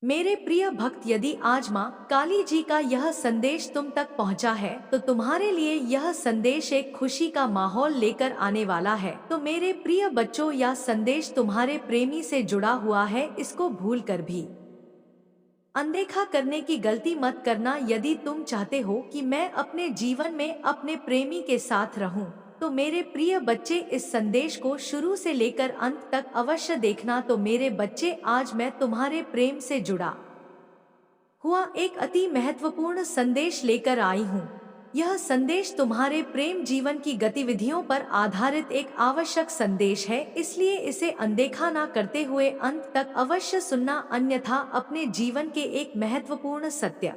मेरे प्रिय भक्त, यदि आज माँ काली जी का यह संदेश तुम तक पहुँचा है तो तुम्हारे लिए यह संदेश एक खुशी का माहौल लेकर आने वाला है। तो मेरे प्रिय बच्चों, यह संदेश तुम्हारे प्रेमी से जुड़ा हुआ है, इसको भूल कर भी अनदेखा करने की गलती मत करना। यदि तुम चाहते हो कि मैं अपने जीवन में अपने प्रेमी के साथ रहूं, तो मेरे प्रिय बच्चे इस संदेश को शुरू से लेकर अंत तक अवश्य देखना। तो मेरे बच्चे, आज मैं तुम्हारे प्रेम से जुड़ा हुआ एक अति महत्वपूर्ण संदेश लेकर आई हूँ। यह संदेश तुम्हारे प्रेम जीवन की गतिविधियों पर आधारित एक आवश्यक संदेश है, इसलिए इसे अनदेखा ना करते हुए अंत तक अवश्य सुनना, अन्यथा अपने जीवन के एक महत्वपूर्ण सत्य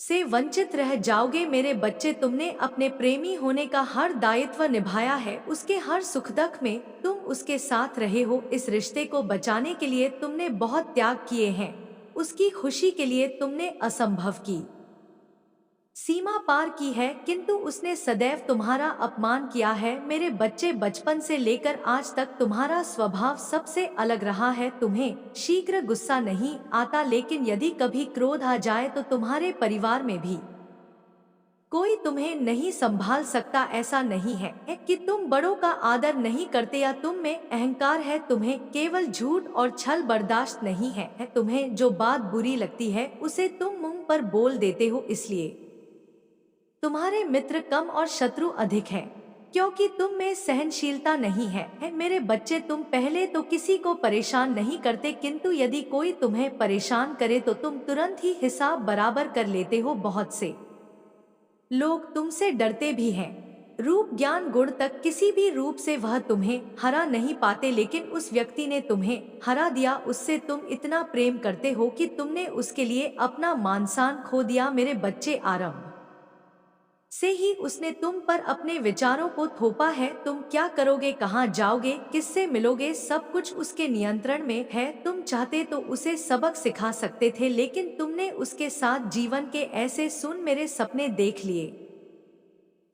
से वंचित रह जाओगे। मेरे बच्चे, तुमने अपने प्रेमी होने का हर दायित्व निभाया है, उसके हर सुख दुख में तुम उसके साथ रहे हो। इस रिश्ते को बचाने के लिए तुमने बहुत त्याग किए हैं, उसकी खुशी के लिए तुमने असंभव की सीमा पार की है, किंतु उसने सदैव तुम्हारा अपमान किया है। मेरे बच्चे, बचपन से लेकर आज तक तुम्हारा स्वभाव सबसे अलग रहा है। तुम्हें शीघ्र गुस्सा नहीं आता, लेकिन यदि कभी क्रोध आ जाए तो तुम्हारे परिवार में भी कोई तुम्हें नहीं संभाल सकता। ऐसा नहीं है कि तुम बड़ों का आदर नहीं करते या तुम में अहंकार है, तुम्हें केवल झूठ और छल बर्दाश्त नहीं है। तुम्हें जो बात बुरी लगती है उसे तुम मुंह पर बोल देते हो, इसलिए तुम्हारे मित्र कम और शत्रु अधिक हैं, क्योंकि तुम में सहनशीलता नहीं है। मेरे बच्चे, तुम पहले तो किसी को परेशान नहीं करते, किंतु यदि कोई तुम्हें परेशान करे तो तुम तुरंत ही हिसाब बराबर कर लेते हो। बहुत से लोग तुमसे डरते भी हैं। रूप, ज्ञान, गुण तक किसी भी रूप से वह तुम्हें हरा नहीं पाते, लेकिन उस व्यक्ति ने तुम्हें हरा दिया, उससे तुम इतना प्रेम करते हो कि तुमने उसके लिए अपना मान सम्मान खो दिया। मेरे बच्चे, आरंभ से ही उसने तुम पर अपने विचारों को थोपा है। तुम क्या करोगे, कहाँ जाओगे, किससे मिलोगे, सब कुछ उसके नियंत्रण में है। तुम चाहते तो उसे सबक सिखा सकते थे, लेकिन तुमने उसके साथ जीवन के ऐसे सुन मेरे सपने देख लिए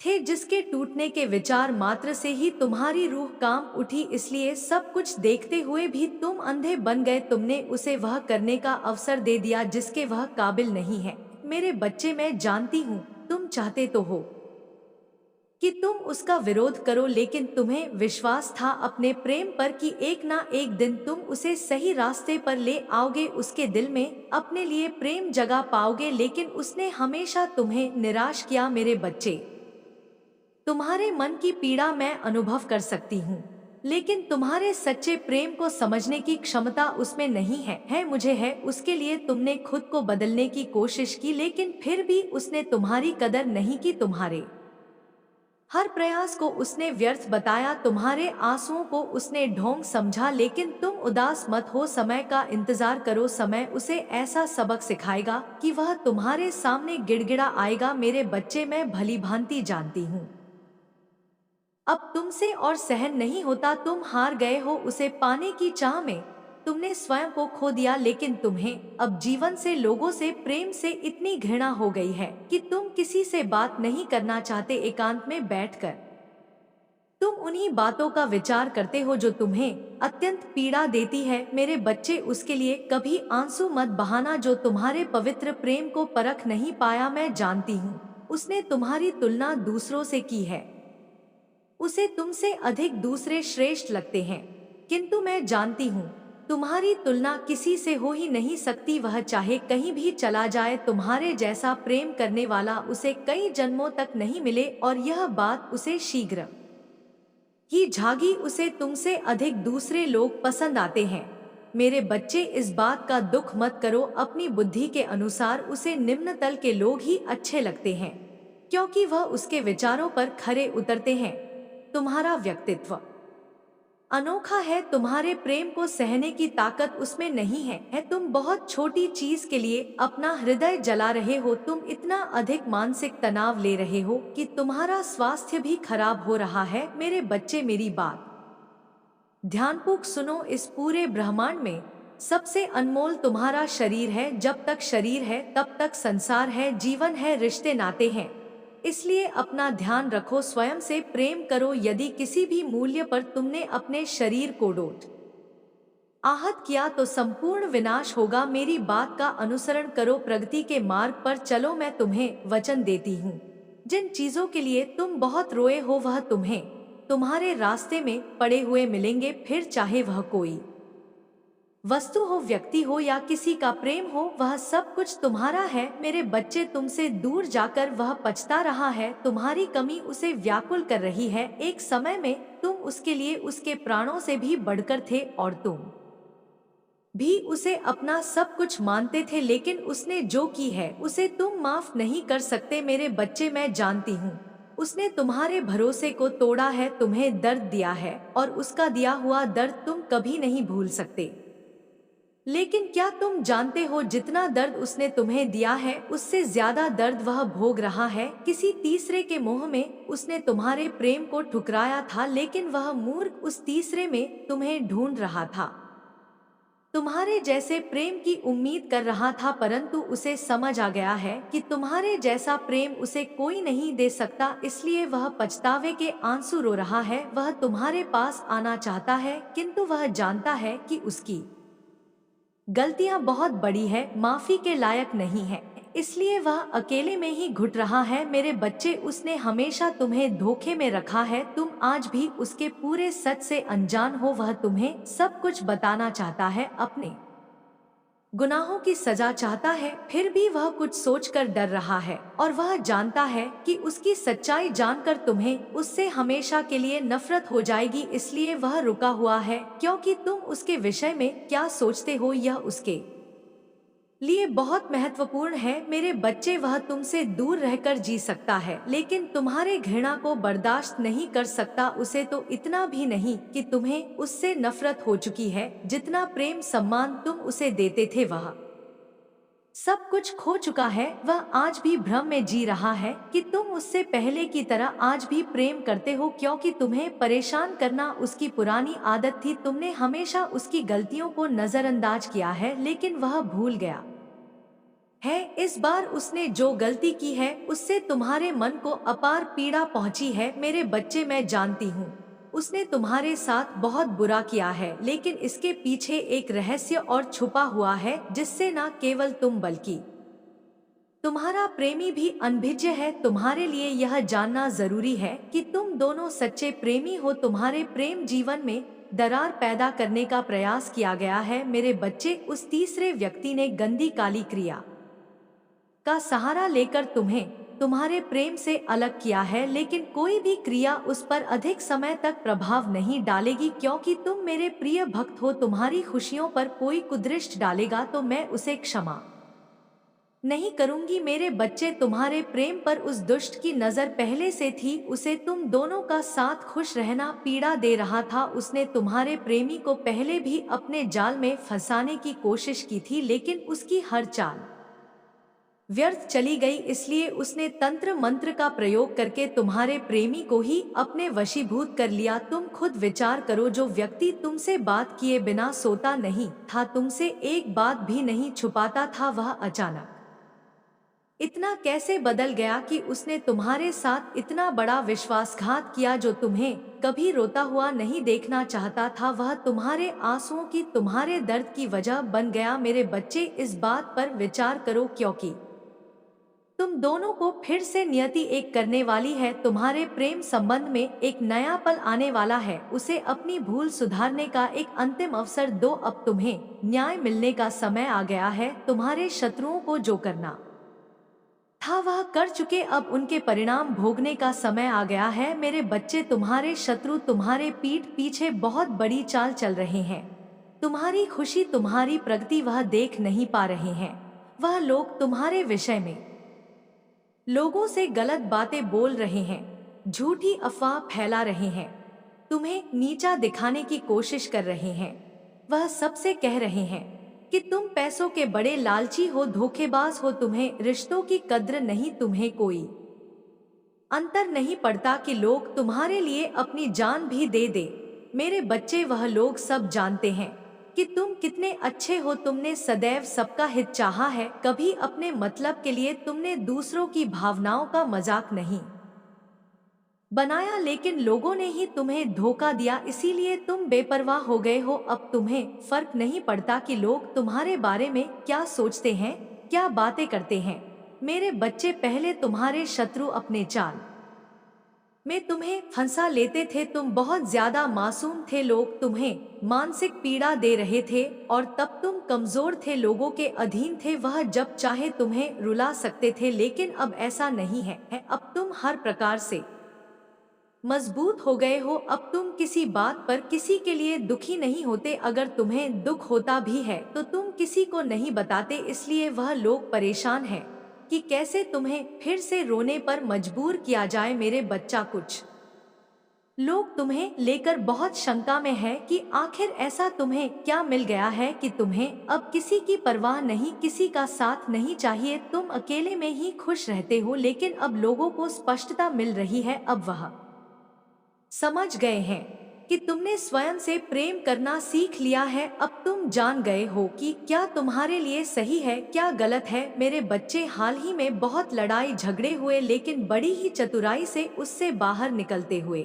थे जिसके टूटने के विचार मात्र से ही तुम्हारी रूह कांप उठी। इसलिए सब कुछ देखते हुए भी तुम अंधे बन गए। तुमने उसे वह करने का अवसर दे दिया जिसके वह काबिल नहीं है। मेरे बच्चे, मैं जानती हूँ तुम चाहते तो हो कि तुम उसका विरोध करो, लेकिन तुम्हें विश्वास था अपने प्रेम पर कि एक ना एक दिन तुम उसे सही रास्ते पर ले आओगे, उसके दिल में अपने लिए प्रेम जगा पाओगे, लेकिन उसने हमेशा तुम्हें निराश किया। मेरे बच्चे, तुम्हारे मन की पीड़ा मैं अनुभव कर सकती हूँ, लेकिन तुम्हारे सच्चे प्रेम को समझने की क्षमता उसमें नहीं है मुझे है। उसके लिए तुमने खुद को बदलने की कोशिश की, लेकिन फिर भी उसने तुम्हारी कदर नहीं की। तुम्हारे हर प्रयास को उसने व्यर्थ बताया, तुम्हारे आंसुओं को उसने ढोंग समझा। लेकिन तुम उदास मत हो, समय का इंतजार करो। समय उसे ऐसा सबक सिखाएगा कि वह तुम्हारे सामने गिड़गिड़ा आएगा। मेरे बच्चे, मैं भली भांति जानती हूँ अब तुमसे और सहन नहीं होता, तुम हार गए हो उसे पाने की चाह में। तुमने स्वयं को खो दिया, लेकिन तुम्हें अब जीवन से, लोगों से, प्रेम से इतनी घृणा हो गई है कि तुम किसी से बात नहीं करना चाहते। एकांत में बैठकर तुम उन्हीं बातों का विचार करते हो जो तुम्हें अत्यंत पीड़ा देती है। मेरे बच्चे, उसके लिए कभी आंसू मत बहाना जो तुम्हारे पवित्र प्रेम को परख नहीं पाया। मैं जानती हूँ उसने तुम्हारी तुलना दूसरों से की है, उसे तुमसे अधिक दूसरे श्रेष्ठ लगते हैं, किंतु मैं जानती हूँ तुम्हारी तुलना किसी से हो ही नहीं सकती। वह चाहे कहीं भी चला जाए, तुम्हारे जैसा प्रेम करने वाला उसे कई जन्मों तक नहीं मिले, और यह बात उसे शीघ्र ही झागी। उसे तुमसे अधिक दूसरे लोग पसंद आते हैं। मेरे बच्चे, इस बात का दुख मत करो, अपनी बुद्धि के अनुसार उसे निम्न तल के लोग ही अच्छे लगते हैं, क्योंकि वह उसके विचारों पर खरे उतरते हैं। तुम्हारा व्यक्तित्व अनोखा है, तुम्हारे प्रेम को सहने की ताकत उसमें नहीं है। तुम बहुत छोटी चीज के लिए अपना हृदय जला रहे हो, तुम इतना अधिक मानसिक तनाव ले रहे हो कि तुम्हारा स्वास्थ्य भी खराब हो रहा है। मेरे बच्चे, मेरी बात ध्यानपूर्वक सुनो। इस पूरे ब्रह्मांड में सबसे अनमोल तुम्हारा शरीर है। जब तक शरीर है तब तक संसार है, जीवन है, रिश्ते नाते हैं। इसलिए अपना ध्यान रखो, स्वयं से प्रेम करो। यदि किसी भी मूल्य पर तुमने अपने शरीर को डोट आहत किया तो संपूर्ण विनाश होगा। मेरी बात का अनुसरण करो, प्रगति के मार्ग पर चलो। मैं तुम्हें वचन देती हूँ, जिन चीजों के लिए तुम बहुत रोए हो वह तुम्हें तुम्हारे रास्ते में पड़े हुए मिलेंगे। फिर चाहे वह कोई वस्तु हो, व्यक्ति हो या किसी का प्रेम हो, वह सब कुछ तुम्हारा है। मेरे बच्चे, तुमसे दूर जाकर वह पछता रहा है, तुम्हारी कमी उसे व्याकुल कर रही है। एक समय में तुम उसके लिए उसके प्राणों से भी बढ़कर थे और तुम भी उसे अपना सब कुछ मानते थे, लेकिन उसने जो की है उसे तुम माफ नहीं कर सकते। मेरे बच्चे, मैं जानती हूँ, उसने तुम्हारे भरोसे को तोड़ा है, तुम्हें दर्द दिया है और उसका दिया हुआ दर्द तुम कभी नहीं भूल सकते। लेकिन क्या तुम जानते हो, जितना दर्द उसने तुम्हें दिया है उससे ज्यादा दर्द वह भोग रहा है। किसी तीसरे के मोह में उसने तुम्हारे प्रेम को ठुकराया था, लेकिन वह मूर्ख उस तीसरे में तुम्हें ढूंढ रहा था, तुम्हारे जैसे प्रेम की उम्मीद कर रहा था, परंतु उसे समझ आ गया है कि तुम्हारे जैसा प्रेम उसे कोई नहीं दे सकता। इसलिए वह पछतावे के आंसू रो रहा है। वह तुम्हारे पास आना चाहता है, किंतु वह जानता है कि उसकी गलतियां बहुत बड़ी है, माफी के लायक नहीं है, इसलिए वह अकेले में ही घुट रहा है। मेरे बच्चे, उसने हमेशा तुम्हें धोखे में रखा है, तुम आज भी उसके पूरे सच से अनजान हो। वह तुम्हें सब कुछ बताना चाहता है, अपने गुनाहों की सजा चाहता है, फिर भी वह कुछ सोचकर डर रहा है और वह जानता है कि उसकी सच्चाई जानकर तुम्हें उससे हमेशा के लिए नफरत हो जाएगी। इसलिए वह रुका हुआ है, क्योंकि तुम उसके विषय में क्या सोचते हो यह उसके लिए बहुत महत्वपूर्ण है। मेरे बच्चे, वह तुमसे दूर रहकर जी सकता है, लेकिन तुम्हारे घृणा को बर्दाश्त नहीं कर सकता। उसे तो इतना भी नहीं कि तुम्हें उससे नफरत हो चुकी है, जितना प्रेम सम्मान तुम उसे देते थे वह सब कुछ खो चुका है। वह आज भी भ्रम में जी रहा है कि तुम उससे पहले की तरह आज भी प्रेम करते हो, क्योंकि तुम्हें परेशान करना उसकी पुरानी आदत थी। तुमने हमेशा उसकी गलतियों को नजरअंदाज किया है, लेकिन वह भूल गया है इस बार उसने जो गलती की है उससे तुम्हारे मन को अपार पीड़ा पहुंची है। मेरे बच्चे, मैं जानती हूँ, उसने तुम्हारे साथ बहुत बुरा किया है, लेकिन इसके पीछे एक रहस्य और छुपा हुआ है, जिससे न केवल तुम बल्कि तुम्हारा प्रेमी भी अनभिज्ञ है। तुम्हारे लिए यह जानना जरूरी है कि तुम दोनों सच्चे प्रेमी हो। तुम्हारे प्रेम जीवन में दरार पैदा करने का प्रयास किया गया है। मेरे बच्चे, उस तीसरे व्यक्ति ने गंदी काली क्रिया का सहारा लेकर तुम्हें तुम्हारे प्रेम से अलग किया है, लेकिन कोई भी क्रिया उस पर अधिक समय तक प्रभाव नहीं डालेगी, क्योंकि तुम मेरे प्रिय भक्त हो। तुम्हारी खुशियों पर कोई कुदृष्टि डालेगा तो मैं उसे क्षमा नहीं करूंगी। मेरे बच्चे, तुम्हारे प्रेम पर उस दुष्ट की नजर पहले से थी। उसे तुम दोनों का साथ खुश रहना पीड़ा दे रहा था। उसने तुम्हारे प्रेमी को पहले भी अपने जाल में फंसाने की कोशिश की थी, लेकिन उसकी हर चाल व्यर्थ चली गई। इसलिए उसने तंत्र मंत्र का प्रयोग करके तुम्हारे प्रेमी को ही अपने वशीभूत कर लिया। तुम खुद विचार करो, जो व्यक्ति तुमसे बात किए बिना सोता नहीं था, तुमसे एक बात भी नहीं छुपाता था, वह अचानक इतना कैसे बदल गया कि उसने तुम्हारे साथ इतना बड़ा विश्वासघात किया। जो तुम्हें कभी रोता हुआ नहीं देखना चाहता था, वह तुम्हारे आंसुओं की, तुम्हारे दर्द की वजह बन गया। मेरे बच्चे, इस बात पर विचार करो, क्योंकि तुम दोनों को फिर से नियति एक करने वाली है। तुम्हारे प्रेम संबंध में एक नया पल आने वाला है। उसे अपनी भूल सुधारने का एक अंतिम अवसर दो। अब तुम्हें न्याय मिलने का समय आ गया है। तुम्हारे शत्रुओं को जो करना था वह कर चुके, अब उनके परिणाम भोगने का समय आ गया है। मेरे बच्चे, तुम्हारे शत्रु तुम्हारे पीठ पीछे बहुत बड़ी चाल चल रहे हैं। तुम्हारी खुशी, तुम्हारी प्रगति वह देख नहीं पा रहे हैं। वह लोग तुम्हारे विषय में लोगों से गलत बातें बोल रहे हैं, झूठी अफवाह फैला रहे हैं, तुम्हें नीचा दिखाने की कोशिश कर रहे हैं। वह सबसे कह रहे हैं कि तुम पैसों के बड़े लालची हो, धोखेबाज हो, तुम्हें रिश्तों की कद्र नहीं, तुम्हें कोई अंतर नहीं पड़ता कि लोग तुम्हारे लिए अपनी जान भी दे दे। मेरे बच्चे, वह लोग सब जानते हैं कि तुम कितने अच्छे हो। तुमने सदैव सबका हित चाहा है, कभी अपने मतलब के लिए तुमने दूसरों की भावनाओं का मजाक नहीं बनाया, लेकिन लोगों ने ही तुम्हें धोखा दिया, इसीलिए तुम बेपरवाह हो गए हो। अब तुम्हें फर्क नहीं पड़ता कि लोग तुम्हारे बारे में क्या सोचते हैं, क्या बातें करते हैं। मेरे बच्चे, पहले तुम्हारे शत्रु अपने चाल में तुम्हें फंसा लेते थे। तुम बहुत ज्यादा मासूम थे, लोग तुम्हें मानसिक पीड़ा दे रहे थे और तब तुम कमजोर थे, लोगों के अधीन थे। वह जब चाहे तुम्हें रुला सकते थे, लेकिन अब ऐसा नहीं है। अब तुम हर प्रकार से मजबूत हो गए हो। अब तुम किसी बात पर किसी के लिए दुखी नहीं होते। अगर तुम्हें दुख होता भी है तो तुम किसी को नहीं बताते, इसलिए वह लोग परेशान हैं कि कैसे तुम्हें फिर से रोने पर मजबूर किया जाए। मेरे बच्चा, कुछ लोग तुम्हें लेकर बहुत शंका में है कि आखिर ऐसा तुम्हें क्या मिल गया है कि तुम्हें अब किसी की परवाह नहीं, किसी का साथ नहीं चाहिए। तुम अकेले में ही खुश रहते हो, लेकिन अब लोगों को स्पष्टता मिल रही है। अब वह समझ गए हैं कि तुमने स्वयं से प्रेम करना सीख लिया है। अब तुम जान गए हो कि क्या तुम्हारे लिए सही है, क्या गलत है। मेरे बच्चे, हाल ही में बहुत लड़ाई झगड़े हुए, लेकिन बड़ी ही चतुराई से उससे बाहर निकलते हुए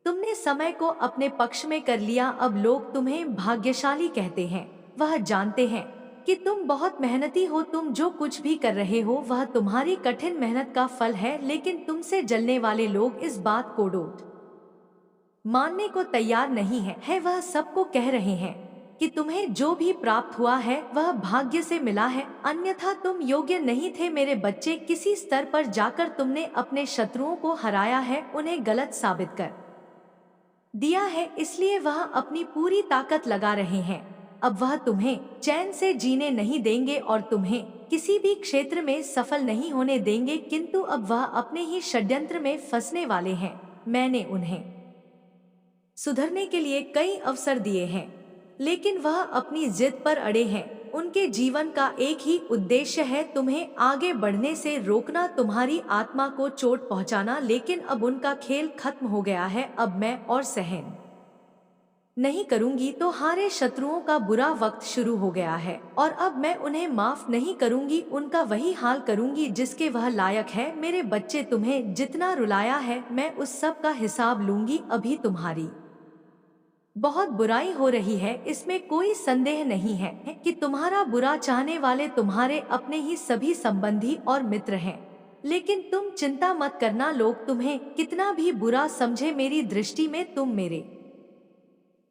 तुमने समय को अपने पक्ष में कर लिया। अब लोग तुम्हें भाग्यशाली कहते हैं। वह जानते हैं कि तुम बहुत मेहनती हो। तुम जो कुछ भी कर रहे हो वह तुम्हारी कठिन मेहनत का फल है, लेकिन तुमसे जलने वाले लोग इस बात को डोट मानने को तैयार नहीं है। वह सबको कह रहे हैं कि तुम्हें जो भी प्राप्त हुआ है वह भाग्य से मिला है, अन्यथा तुम योग्य नहीं थे। मेरे बच्चे, किसी स्तर पर जाकर तुमने अपने शत्रुओं को हराया है, उन्हें गलत साबित कर दिया है, इसलिए वह अपनी पूरी ताकत लगा रहे हैं। अब वह तुम्हें चैन से जीने नहीं देंगे और तुम्हें किसी भी क्षेत्र में सफल नहीं होने देंगे, किंतु अब वह अपने ही षड्यंत्र में फंसने वाले हैं। मैंने उन्हें सुधरने के लिए कई अवसर दिए हैं, लेकिन वह अपनी जिद पर अड़े हैं। उनके जीवन का एक ही उद्देश्य है, तुम्हें आगे बढ़ने से रोकना, तुम्हारी आत्मा को चोट पहुंचाना। लेकिन अब उनका खेल खत्म हो गया है। अब मैं और सहन नहीं करूंगी तो हारे शत्रुओं का बुरा वक्त शुरू हो गया है, और अब मैं उन्हें माफ नहीं करूंगी। उनका वही हाल करूंगी जिसके वह लायक है। मेरे बच्चे, तुम्हें जितना रुलाया है मैं उस सब का हिसाब लूंगी। अभी तुम्हारी बहुत बुराई हो रही है, इसमें कोई संदेह नहीं है कि तुम्हारा बुरा चाहने वाले तुम्हारे अपने ही सभी संबंधी और मित्र हैं। लेकिन तुम चिंता मत करना, लोग तुम्हें कितना भी बुरा समझे, मेरी दृष्टि में तुम मेरे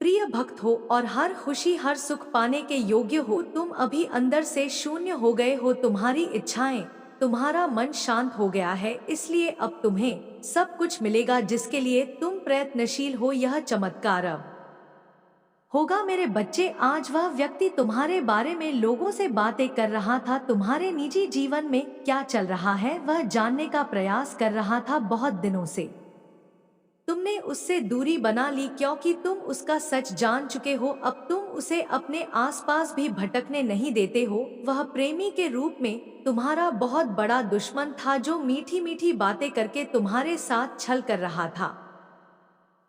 प्रिय भक्त हो और हर खुशी हर सुख पाने के योग्य हो। तुम अभी अंदर से शून्य हो गए हो, तुम्हारी इच्छाएं, तुम्हारा मन शांत हो गया है, इसलिए अब तुम्हें सब कुछ मिलेगा जिसके लिए तुम प्रयत्नशील हो। यह चमत्कार अब होगा। मेरे बच्चे, आज वह व्यक्ति तुम्हारे बारे में लोगों से बातें कर रहा था, तुम्हारे निजी जीवन में क्या चल रहा है वह जानने का प्रयास कर रहा था। बहुत दिनों से तुमने उससे दूरी बना ली क्योंकि तुम उसका सच जान चुके हो। अब तुम उसे अपने आसपास भी भटकने नहीं देते हो। वह प्रेमी के रूप में तुम्हारा बहुत बड़ा दुश्मन था, जो मीठी मीठी बातें करके तुम्हारे साथ छल कर रहा था।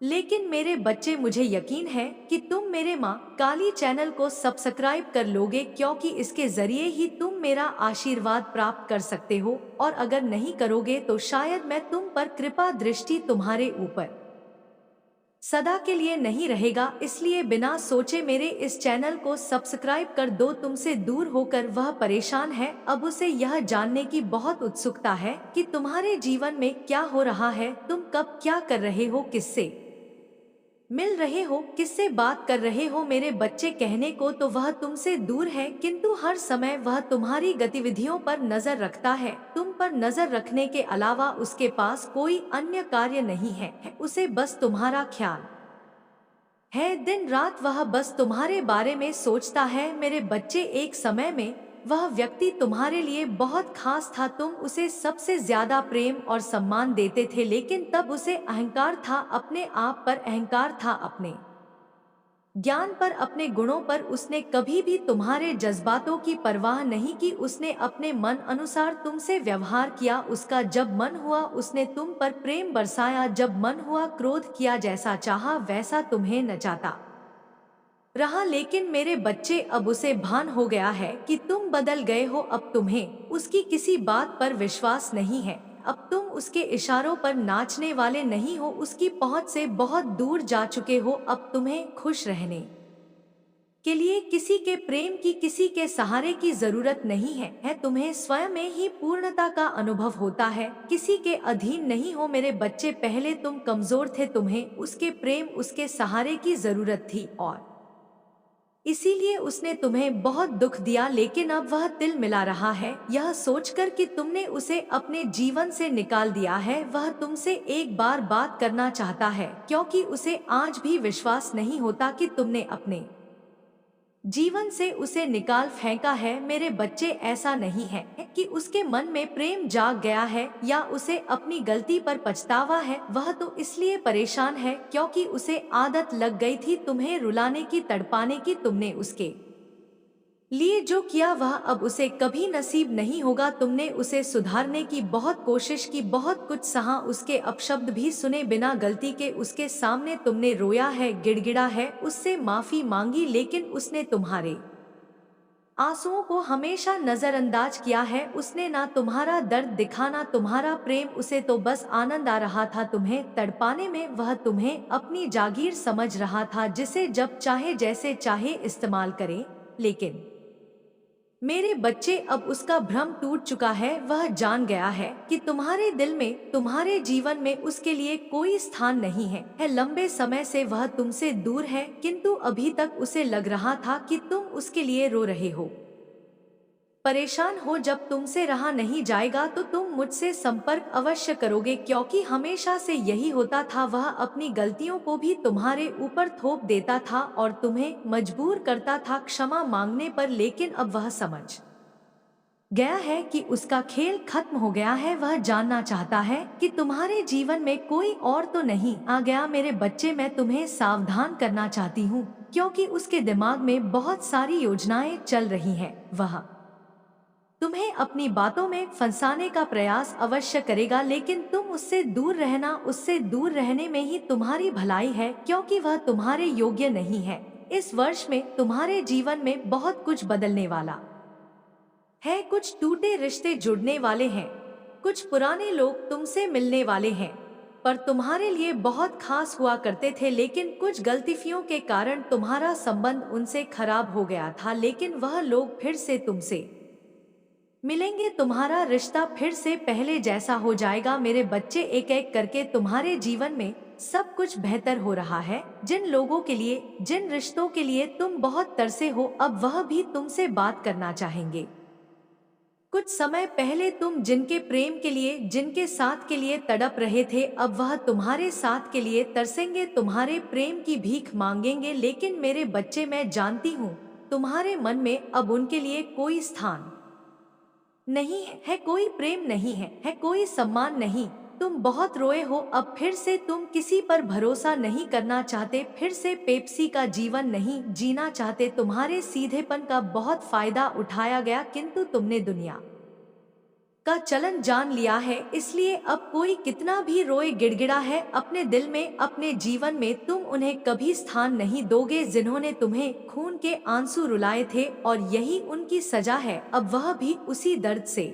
लेकिन मेरे बच्चे, मुझे यकीन है कि तुम मेरे माँ काली चैनल को सब्सक्राइब कर लोगे, क्योंकि इसके जरिए ही तुम मेरा आशीर्वाद प्राप्त कर सकते हो, और अगर नहीं करोगे तो शायद मैं तुम पर कृपा दृष्टि तुम्हारे ऊपर सदा के लिए नहीं रहेगा। इसलिए बिना सोचे मेरे इस चैनल को सब्सक्राइब कर दो। तुमसे दूर होकर वह परेशान है। अब उसे यह जानने की बहुत उत्सुकता है कि तुम्हारे जीवन में क्या हो रहा है, तुम कब क्या कर रहे हो, किससे मिल रहे हो, किससे बात कर रहे हो। मेरे बच्चे, कहने को तो वह तुमसे दूर है, किंतु हर समय वह तुम्हारी गतिविधियों पर नजर रखता है। तुम पर नजर रखने के अलावा उसके पास कोई अन्य कार्य नहीं है। उसे बस तुम्हारा ख्याल है, दिन रात वह बस तुम्हारे बारे में सोचता है। मेरे बच्चे, एक समय में वह व्यक्ति तुम्हारे लिए बहुत खास था, तुम उसे सबसे ज्यादा प्रेम और सम्मान देते थे, लेकिन तब उसे अहंकार था, अपने आप पर अहंकार था, अपने ज्ञान पर, अपने गुणों पर। उसने कभी भी तुम्हारे जज्बातों की परवाह नहीं की। उसने अपने मन अनुसार तुमसे व्यवहार किया। उसका जब मन हुआ उसने तुम पर प्रेम बरसाया, जब मन हुआ क्रोध किया, जैसा चाहा वैसा तुम्हें नचाता रहा। लेकिन मेरे बच्चे, अब उसे भान हो गया है कि तुम बदल गए हो। अब तुम्हें उसकी किसी बात पर विश्वास नहीं है। अब तुम उसके इशारों पर नाचने वाले नहीं हो, उसकी पहुंच से बहुत दूर जा चुके हो। अब तुम्हें खुश रहने के लिए किसी के प्रेम की, किसी के सहारे की जरूरत नहीं है तुम्हें स्वयं में ही पूर्णता का अनुभव होता है, किसी के अधीन नहीं हो मेरे बच्चे। पहले तुम कमजोर थे, तुम्हें उसके प्रेम, उसके सहारे की जरूरत थी और इसीलिए उसने तुम्हें बहुत दुख दिया, लेकिन अब वह तिल मिला रहा है यह सोचकर कि तुमने उसे अपने जीवन से निकाल दिया है। वह तुमसे एक बार बात करना चाहता है, क्योंकि उसे आज भी विश्वास नहीं होता कि तुमने अपने जीवन से उसे निकाल फेंका है। मेरे बच्चे, ऐसा नहीं है कि उसके मन में प्रेम जाग गया है या उसे अपनी गलती पर पछतावा है। वह तो इसलिए परेशान है क्योंकि उसे आदत लग गई थी तुम्हें रुलाने की, तड़पाने की। तुमने उसके लिए जो किया वह अब उसे कभी नसीब नहीं होगा। तुमने उसे सुधारने की बहुत कोशिश की, बहुत कुछ सहा, उसके अपशब्द भी सुने, बिना गलती के उसके सामने तुमने रोया है, गिड़गिड़ा है, उससे माफी मांगी, लेकिन उसने तुम्हारे आंसुओं को हमेशा नजरअंदाज किया है। उसने ना तुम्हारा दर्द दिखा, ना तुम्हारा प्रेम, उसे तो बस आनंद आ रहा था तुम्हें तड़पाने में। वह तुम्हें अपनी जागीर समझ रहा था, जिसे जब चाहे जैसे चाहे इस्तेमाल करे। लेकिन मेरे बच्चे, अब उसका भ्रम टूट चुका है। वह जान गया है कि तुम्हारे दिल में, तुम्हारे जीवन में उसके लिए कोई स्थान नहीं है। लंबे समय से वह तुमसे दूर है, किंतु अभी तक उसे लग रहा था कि तुम उसके लिए रो रहे हो, परेशान हो। जब तुमसे रहा नहीं जाएगा तो तुम मुझसे संपर्क अवश्य करोगे, क्योंकि हमेशा से यही होता था। वह अपनी गलतियों को भी तुम्हारे ऊपर थोप देता था और तुम्हें मजबूर करता था क्षमा मांगने पर, लेकिन अब वह समझ गया है कि उसका खेल खत्म हो गया है। वह जानना चाहता है कि तुम्हारे जीवन में कोई और तो नहीं आ गया। मेरे बच्चे, मैं तुम्हें सावधान करना चाहती हूँ, क्योंकि उसके दिमाग में बहुत सारी योजनाएं चल रही हैं। वह तुम्हें अपनी बातों में फंसाने का प्रयास अवश्य करेगा, लेकिन तुम उससे दूर रहना। उससे दूर रहने में ही तुम्हारी भलाई है, क्योंकि वह तुम्हारे योग्य नहीं है। इस वर्ष में तुम्हारे जीवन में बहुत कुछ बदलने वाला है, कुछ टूटे रिश्ते जुड़ने वाले हैं, कुछ पुराने लोग तुमसे मिलने वाले हैं, पर तुम्हारे लिए बहुत खास हुआ करते थे, लेकिन कुछ गलतियों के कारण तुम्हारा संबंध उनसे खराब हो गया था। लेकिन वह लोग फिर से तुमसे मिलेंगे, तुम्हारा रिश्ता फिर से पहले जैसा हो जाएगा। मेरे बच्चे, एक एक करके तुम्हारे जीवन में सब कुछ बेहतर हो रहा है। जिन लोगों के लिए, जिन रिश्तों के लिए तुम बहुत तरसे हो, अब वह भी तुमसे बात करना चाहेंगे। कुछ समय पहले तुम जिनके प्रेम के लिए, जिनके साथ के लिए तड़प रहे थे, अब वह तुम्हारे साथ के लिए तरसेंगे, तुम्हारे प्रेम की भीख मांगेंगे। लेकिन मेरे बच्चे, मैं जानती हूँ तुम्हारे मन में अब उनके लिए कोई स्थान नहीं है, कोई प्रेम नहीं है कोई सम्मान नहीं। तुम बहुत रोए हो, अब फिर से तुम किसी पर भरोसा नहीं करना चाहते, फिर से पेप्सी का जीवन नहीं जीना चाहते। तुम्हारे सीधेपन का बहुत फायदा उठाया गया, किंतु तुमने दुनिया का चलन जान लिया है, इसलिए अब कोई कितना भी रोए गिड़गिड़ा है अपने दिल में, अपने जीवन में तुम उन्हें कभी स्थान नहीं दोगे, जिन्होंने तुम्हें खून के आंसू रुलाए थे, और यही उनकी सजा है। अब वह भी उसी दर्द से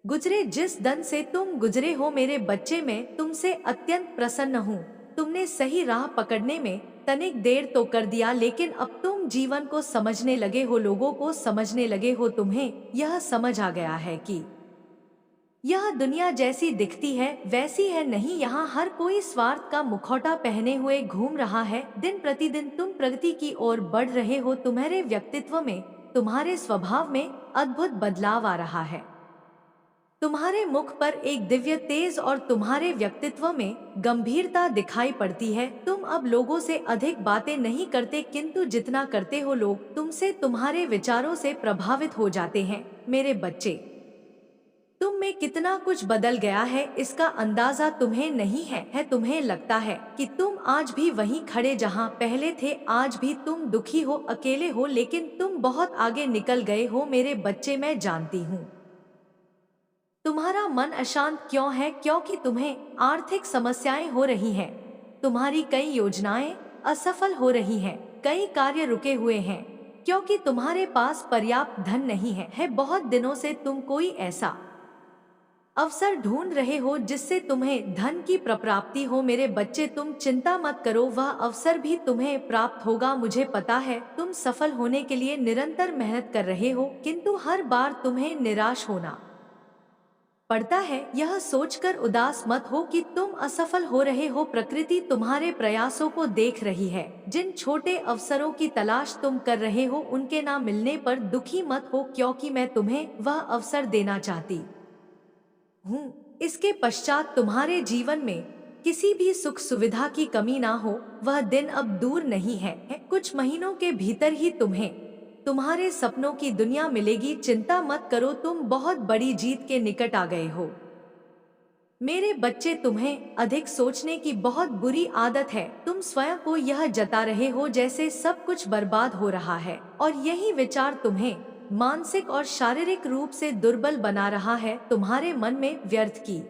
गुजरे जिस दर्द से तुम गुजरे हो। मेरे बच्चे, मैं तुमसे अत्यंत प्रसन्न हूँ। तुमने सही राह पकड़ने में तनिक देर तो कर दिया, लेकिन अब तुम जीवन को समझने लगे हो, लोगों को समझने लगे हो। तुम्हें यह समझ आ गया है कि यह दुनिया जैसी दिखती है वैसी है नहीं। यहाँ हर कोई स्वार्थ का मुखौटा पहने हुए घूम रहा है। दिन प्रतिदिन तुम प्रगति की ओर बढ़ रहे हो। तुम्हारे व्यक्तित्व में, तुम्हारे स्वभाव में अद्भुत बदलाव आ रहा है। तुम्हारे मुख पर एक दिव्य तेज और तुम्हारे व्यक्तित्व में गंभीरता दिखाई पड़ती है। तुम अब लोगों से अधिक बातें नहीं करते, किंतु जितना करते हो लोग तुमसे, तुम्हारे विचारों से प्रभावित हो जाते हैं। मेरे बच्चे, तुम में कितना कुछ बदल गया है इसका अंदाजा तुम्हें नहीं है। तुम्हें लगता है कि तुम आज भी वहीं खड़े जहां पहले थे। आज भी तुम दुखी हो, अकेले हो, लेकिन तुम बहुत आगे निकल गए हो। मेरे बच्चे, मैं जानती हूँ तुम्हारा मन अशांत क्यों है, क्योंकि तुम्हें आर्थिक समस्याएं हो रही हैं। तुम्हारी कई योजनाएं असफल हो रही हैं, कई कार्य रुके हुए हैं, क्योंकि तुम्हारे पास पर्याप्त धन नहीं है। बहुत दिनों से तुम कोई ऐसा अवसर ढूंढ रहे हो जिससे तुम्हें धन की प्राप्ति हो। मेरे बच्चे तुम चिंता मत करो, वह अवसर भी तुम्हें प्राप्त होगा। मुझे पता है तुम सफल होने के लिए निरंतर मेहनत कर रहे हो, किंतु हर बार तुम्हें निराश होना पड़ता है। यह सोचकर उदास मत हो कि तुम असफल हो रहे हो। प्रकृति तुम्हारे प्रयासों को देख रही है। जिन छोटे अवसरों की तलाश तुम कर रहे हो उनके ना मिलने पर दुखी मत हो, क्योंकि मैं तुम्हें वह अवसर देना चाहती हूँ। इसके पश्चात तुम्हारे जीवन में किसी भी सुख सुविधा की कमी ना हो। वह दिन अब दूर नहीं है। कुछ महीनों के भीतर ही तुम्हें तुम्हारे सपनों की दुनिया मिलेगी। चिंता मत करो, तुम बहुत बड़ी जीत के निकट आ गए हो। मेरे बच्चे तुम्हें अधिक सोचने की बहुत बुरी आदत है। तुम स्वयं को यह जता रहे हो जैसे सब कुछ बर्बाद हो रहा है, और यही विचार तुम्हें मानसिक और शारीरिक रूप से दुर्बल बना रहा है। तुम्हारे मन में व्यर्थ की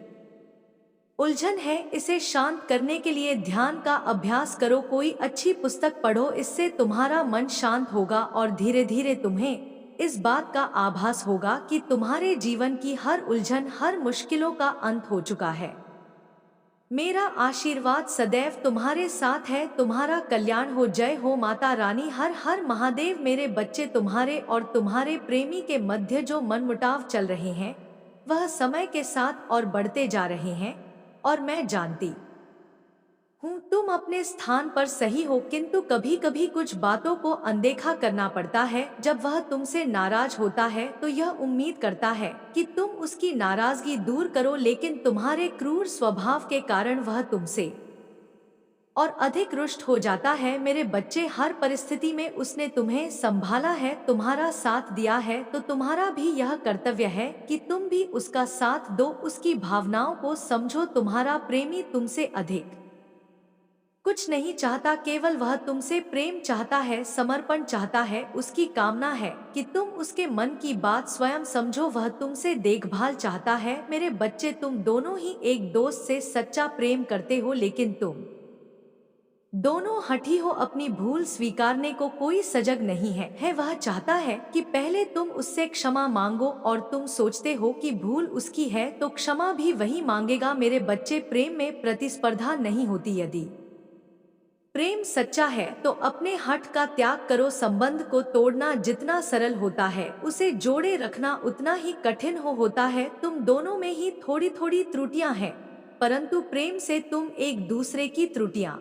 उलझन है, इसे शांत करने के लिए ध्यान का अभ्यास करो। कोई अच्छी पुस्तक पढ़ो, इससे तुम्हारा मन शांत होगा और धीरे धीरे तुम्हें इस बात का आभास होगा कि तुम्हारे जीवन की हर उलझन, हर मुश्किलों का अंत हो चुका है। मेरा आशीर्वाद सदैव तुम्हारे साथ है। तुम्हारा कल्याण हो। जय हो माता रानी। हर हर महादेव। मेरे बच्चे तुम्हारे और तुम्हारे प्रेमी के मध्य जो मनमुटाव चल रहे हैं वह समय के साथ और बढ़ते जा रहे हैं, और मैं जानती हूँ तुम अपने स्थान पर सही हो, किंतु कभी कभी कुछ बातों को अनदेखा करना पड़ता है। जब वह तुमसे नाराज होता है तो यह उम्मीद करता है कि तुम उसकी नाराजगी दूर करो, लेकिन तुम्हारे क्रूर स्वभाव के कारण वह तुमसे और अधिक रुष्ट हो जाता है। मेरे बच्चे, हर परिस्थिति में उसने तुम्हें संभाला है, तुम्हारा साथ दिया है, तो तुम्हारा भी यह कर्तव्य है कि तुम भी उसका साथ दो, उसकी भावनाओं को समझो। तुम्हारा प्रेमी तुमसे अधिक कुछ नहीं चाहता, केवल वह तुमसे प्रेम चाहता है, समर्पण चाहता है। उसकी कामना है कि तुम उसके मन की बात स्वयं समझो। वह तुमसे देखभाल चाहता है। मेरे बच्चे, तुम दोनों ही एक दोस्त से सच्चा प्रेम करते हो, लेकिन तुम दोनों हठी हो। अपनी भूल स्वीकारने को कोई सजग नहीं है। वह चाहता है कि पहले तुम उससे क्षमा मांगो, और तुम सोचते हो कि भूल उसकी है तो क्षमा भी वही मांगेगा। मेरे बच्चे, प्रेम में प्रतिस्पर्धा नहीं होती। यदि प्रेम सच्चा है तो अपने हठ का त्याग करो। संबंध को तोड़ना जितना सरल होता है, उसे जोड़े रखना उतना ही कठिन होता है। तुम दोनों में ही थोड़ी थोड़ी त्रुटियां हैं, परंतु प्रेम से तुम एक दूसरे की त्रुटियां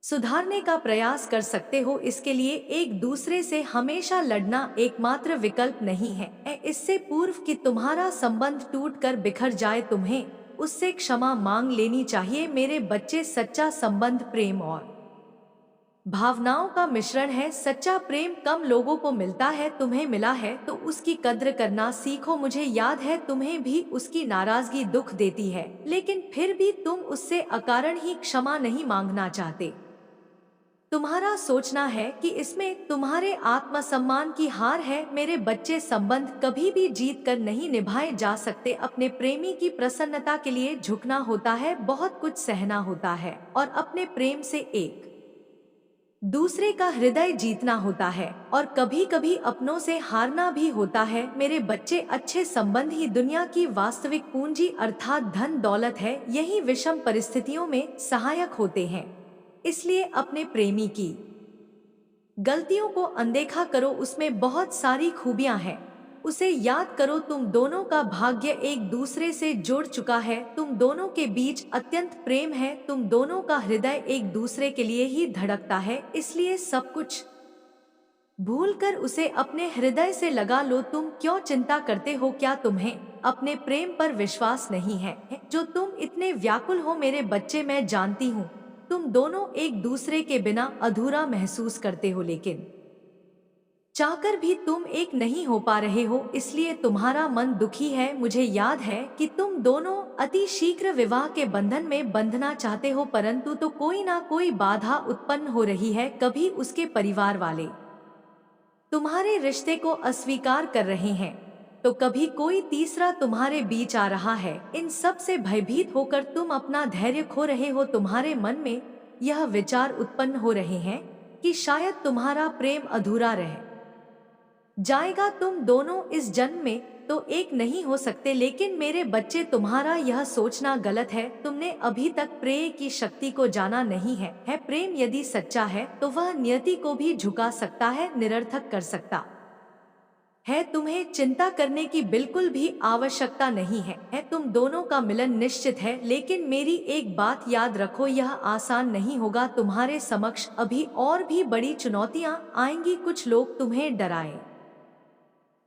सुधारने का प्रयास कर सकते हो। इसके लिए एक दूसरे से हमेशा लड़ना एकमात्र विकल्प नहीं है। इससे पूर्व कि तुम्हारा संबंध टूटकर बिखर जाए, तुम्हें उससे क्षमा मांग लेनी चाहिए। मेरे बच्चे, सच्चा संबंध प्रेम और भावनाओं का मिश्रण है। सच्चा प्रेम कम लोगों को मिलता है। तुम्हें मिला है तो उसकी कद्र करना सीखो। मुझे याद है तुम्हें भी उसकी नाराजगी दुख देती है, लेकिन फिर भी तुम उससे अकारण ही क्षमा नहीं मांगना चाहते। तुम्हारा सोचना है कि इसमें तुम्हारे आत्मसम्मान की हार है। मेरे बच्चे, संबंध कभी भी जीत कर नहीं निभाए जा सकते। अपने प्रेमी की प्रसन्नता के लिए झुकना होता है, बहुत कुछ सहना होता है, और अपने प्रेम से एक दूसरे का हृदय जीतना होता है, और कभी कभी अपनों से हारना भी होता है। मेरे बच्चे, अच्छे संबंध ही दुनिया की वास्तविक पूंजी अर्थात धन दौलत है। यही विषम परिस्थितियों में सहायक होते हैं। इसलिए अपने प्रेमी की गलतियों को अनदेखा करो, उसमें बहुत सारी खूबियां हैं। उसे याद करो। तुम दोनों का भाग्य एक दूसरे से जुड़ चुका है। तुम दोनों के बीच अत्यंत प्रेम है। तुम दोनों का हृदय एक दूसरे के लिए ही धड़कता है। इसलिए सब कुछ भूलकर उसे अपने हृदय से लगा लो। तुम क्यों चिंता करते हो? क्या तुम्हें अपने प्रेम पर विश्वास नहीं है जो तुम इतने व्याकुल हो? मेरे बच्चे, मैं जानती हूँ तुम दोनों एक दूसरे के बिना अधूरा महसूस करते हो, लेकिन चाहकर भी तुम एक नहीं हो पा रहे हो, इसलिए तुम्हारा मन दुखी है। मुझे याद है कि तुम दोनों अति शीघ्र विवाह के बंधन में बंधना चाहते हो, परंतु तो कोई ना कोई बाधा उत्पन्न हो रही है। कभी उसके परिवार वाले तुम्हारे रिश्ते को अस्वीकार कर रहे हैं, तो कभी कोई तीसरा तुम्हारे बीच आ रहा है। इन सब से भयभीत होकर तुम अपना धैर्य खो रहे हो। तुम्हारे मन में यह विचार उत्पन्न हो रहे हैं कि शायद तुम्हारा प्रेम अधूरा रह जाएगा। तुम दोनों इस जन्म में तो एक नहीं हो सकते। लेकिन मेरे बच्चे, तुम्हारा यह सोचना गलत है। तुमने अभी तक प्रेम की शक्ति को जाना नहीं है। प्रेम यदि सच्चा है तो वह नियति को भी झुका सकता है, निरर्थक कर सकता है। तुम्हें चिंता करने की बिल्कुल भी आवश्यकता नहीं है। तुम दोनों का मिलन निश्चित है। लेकिन मेरी एक बात याद रखो, यह आसान नहीं होगा। तुम्हारे समक्ष अभी और भी बड़ी चुनौतियां आएंगी। कुछ लोग तुम्हें डराएं,